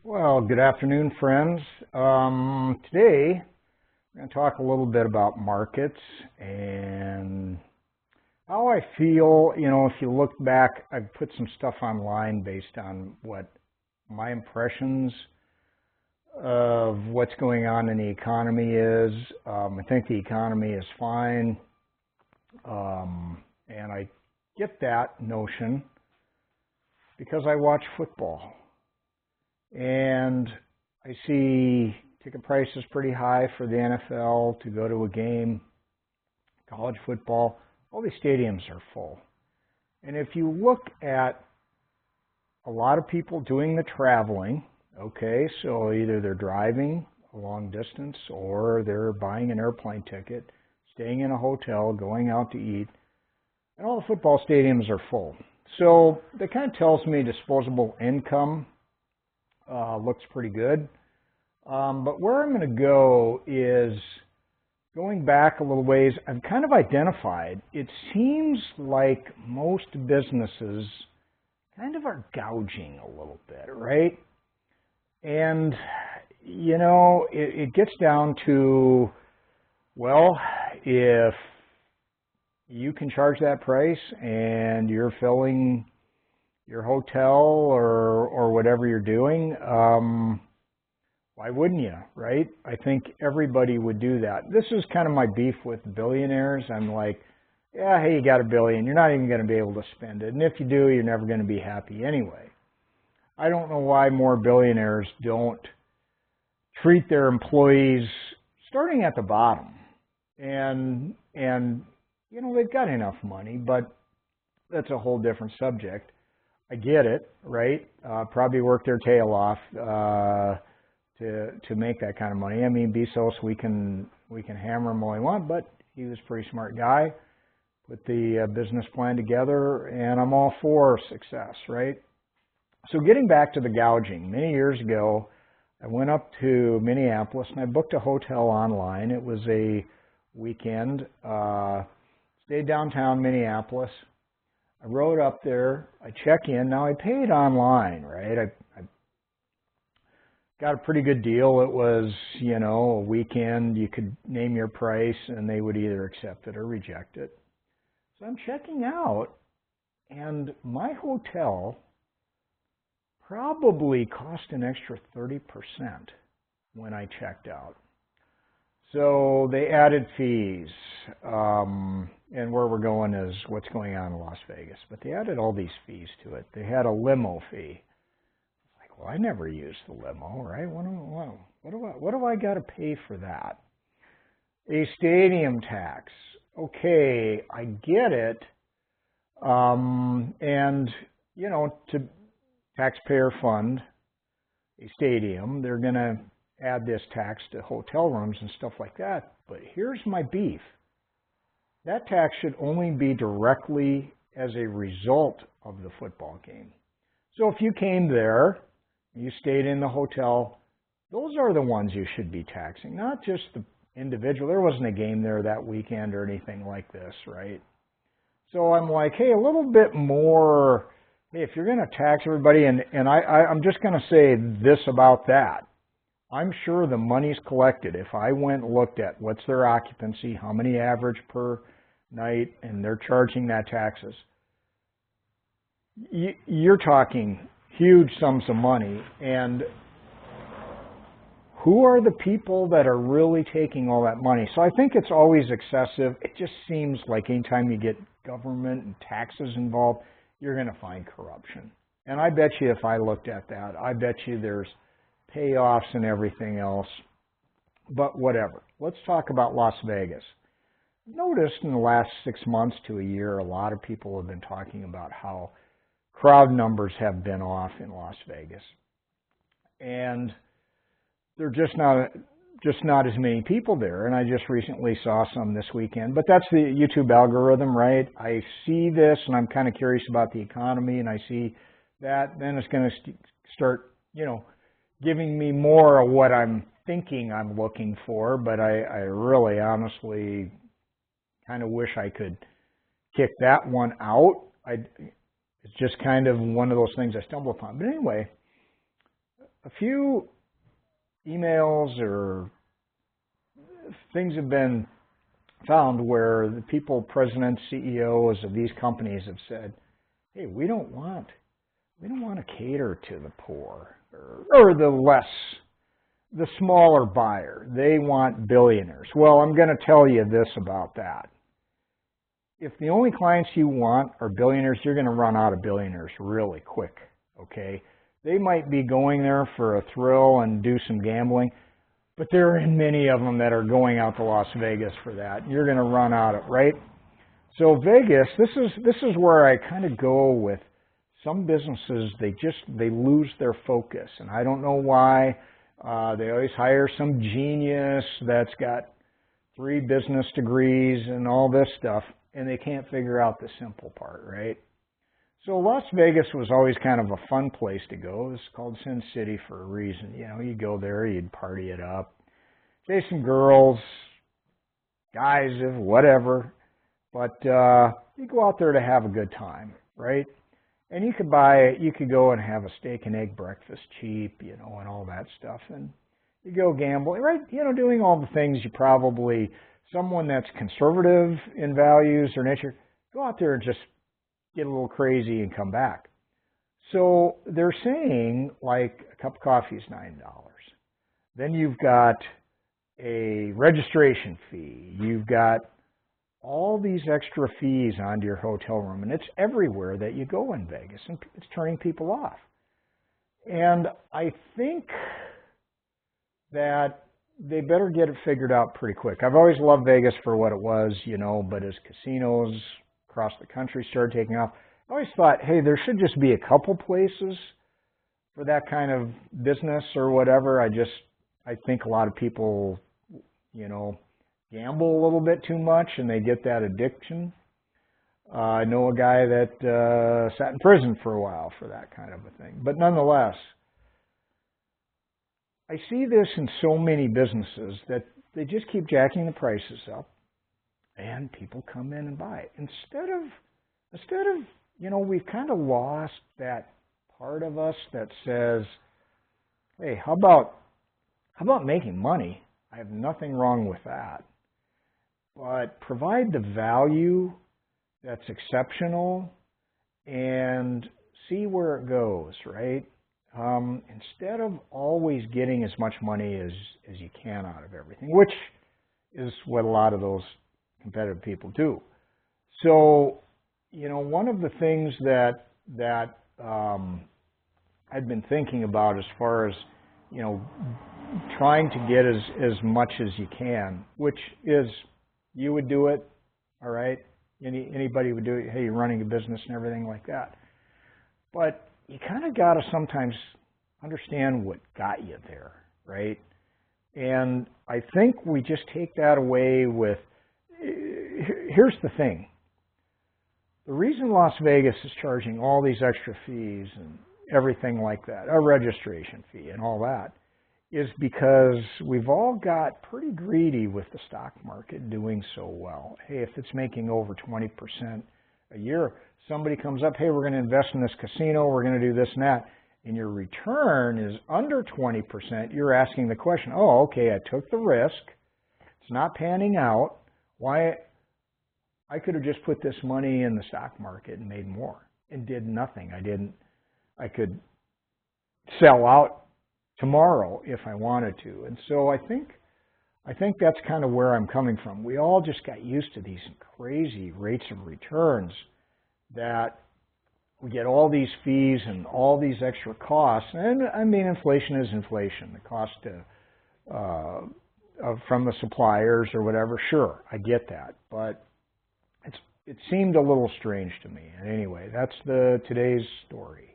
Well, good afternoon, friends. Today, we're going to talk a little bit about markets and how I feel. If you look back, I've put some stuff online based on what my impressions of what's going on in the economy is. I think the economy is fine, and I get that notion because I watch football. And I see ticket prices pretty high for the NFL to go to a game. College football, all these stadiums are full. And if you look at a lot of people doing the traveling, okay, so either they're driving a long distance or they're buying an airplane ticket, staying in a hotel, going out to eat, and all the football stadiums are full. So that kind of tells me disposable income looks pretty good. But where I'm going to go is going back a little ways. I've kind of identified, it seems like most businesses kind of are gouging a little bit, right? And, it gets down to, well, if you can charge that price and you're filling your hotel or whatever you're doing, why wouldn't you, right? I think everybody would do that. This is kind of my beef with billionaires. I'm like, yeah, hey, you got $1 billion. You're not even going to be able to spend it. And if you do, you're never going to be happy anyway. I don't know why more billionaires don't treat their employees starting at the bottom. And they've got enough money, but that's a whole different subject. I get it, right? Probably work their tail off to make that kind of money. I mean, Bezos, we can hammer him all we want, but he was a pretty smart guy. Put the business plan together, and I'm all for success, right? So getting back to the gouging, many years ago, I went up to Minneapolis and I booked a hotel online. It was a weekend. Stayed downtown Minneapolis. I rode up there, I check in. Now I paid online, right? I got a pretty good deal. It was, a weekend. You could name your price and they would either accept it or reject it. So I'm checking out and my hotel probably cost an extra 30% when I checked out. So they added fees, and where we're going is what's going on in Las Vegas. But they added all these fees to it. They had a limo fee. Like, well, I never used the limo, right? What do I got to pay for that? A stadium tax. Okay, I get it. To taxpayer fund a stadium, they're going to add this tax to hotel rooms and stuff like that. But here's my beef. That tax should only be directly as a result of the football game. So if you came there, you stayed in the hotel, those are the ones you should be taxing, not just the individual. There wasn't a game there that weekend or anything like this, right? So I'm like, hey, a little bit more, hey, if you're going to tax everybody, and I'm just going to say this about that. I'm sure the money's collected. If I went and looked at what's their occupancy, how many average per night, and they're charging that taxes, you're talking huge sums of money. And who are the people that are really taking all that money? So I think it's always excessive. It just seems like anytime you get government and taxes involved, you're going to find corruption. And I bet you if I looked at that, I bet you there's payoffs and everything else, but whatever. Let's talk about Las Vegas. Noticed in the last 6 months to a year, a lot of people have been talking about how crowd numbers have been off in Las Vegas. And they're just not as many people there. And I just recently saw some this weekend, but that's the YouTube algorithm, right? I see this and I'm kind of curious about the economy and I see that, then it's going to start, giving me more of what I'm thinking I'm looking for, but I really honestly kind of wish I could kick that one out. It's just kind of one of those things I stumble upon. But anyway, a few emails or things have been found where the people, presidents, CEOs of these companies have said, hey, we don't want to cater to the poor or the smaller buyer. They want billionaires. Well, I'm going to tell you this about that. If the only clients you want are billionaires, you're going to run out of billionaires really quick, okay? They might be going there for a thrill and do some gambling, but there are many of them that are going out to Las Vegas for that. You're going to run out of, right? So Vegas, this is where I kind of go with some businesses. They lose their focus, and I don't know why. They always hire some genius that's got 3 business degrees and all this stuff, and they can't figure out the simple part, right? So Las Vegas was always kind of a fun place to go. It's called Sin City for a reason. You know, you go there, you'd party it up, chase some girls, guys, whatever. But you go out there to have a good time, right? And you could go and have a steak and egg breakfast cheap, you know, and all that stuff. And you go gambling, right? You know, doing all the things you probably, someone that's conservative in values or nature, go out there and just get a little crazy and come back. So they're saying like a cup of coffee is $9. Then you've got a registration fee. You've got all these extra fees onto your hotel room, and it's everywhere that you go in Vegas, and it's turning people off. And I think that they better get it figured out pretty quick. I've always loved Vegas for what it was, you know, but as casinos across the country started taking off, I always thought, hey, there should just be a couple places for that kind of business or whatever. I think a lot of people, you know, gamble a little bit too much and they get that addiction. I know a guy that sat in prison for a while for that kind of a thing. But nonetheless, I see this in so many businesses that they just keep jacking the prices up and people come in and buy it. Instead of, you know, we've kind of lost that part of us that says, hey, how about making money? I have nothing wrong with that. But provide the value that's exceptional and see where it goes, right? Instead of always getting as much money as you can out of everything, which is what a lot of those competitive people do. So, you know, one of the things that I've been thinking about as far as, you know, trying to get as much as you can, which is you would do it, all right? Anybody would do it. Hey, you're running a business and everything like that. But you kind of got to sometimes understand what got you there, right? And I think we just take that away with, here's the thing. The reason Las Vegas is charging all these extra fees and everything like that, a registration fee and all that, is because we've all got pretty greedy with the stock market doing so well. Hey, if it's making over 20% a year, somebody comes up, hey, we're going to invest in this casino, we're going to do this and that, and your return is under 20%, you're asking the question, oh, okay, I took the risk, it's not panning out, why? I could have just put this money in the stock market and made more and did nothing. I could sell out tomorrow if I wanted to. And so I think that's kind of where I'm coming from. We all just got used to these crazy rates of returns that we get all these fees and all these extra costs. And I mean, inflation is inflation. The cost from the suppliers or whatever, sure, I get that. But it seemed a little strange to me. And anyway, that's today's story.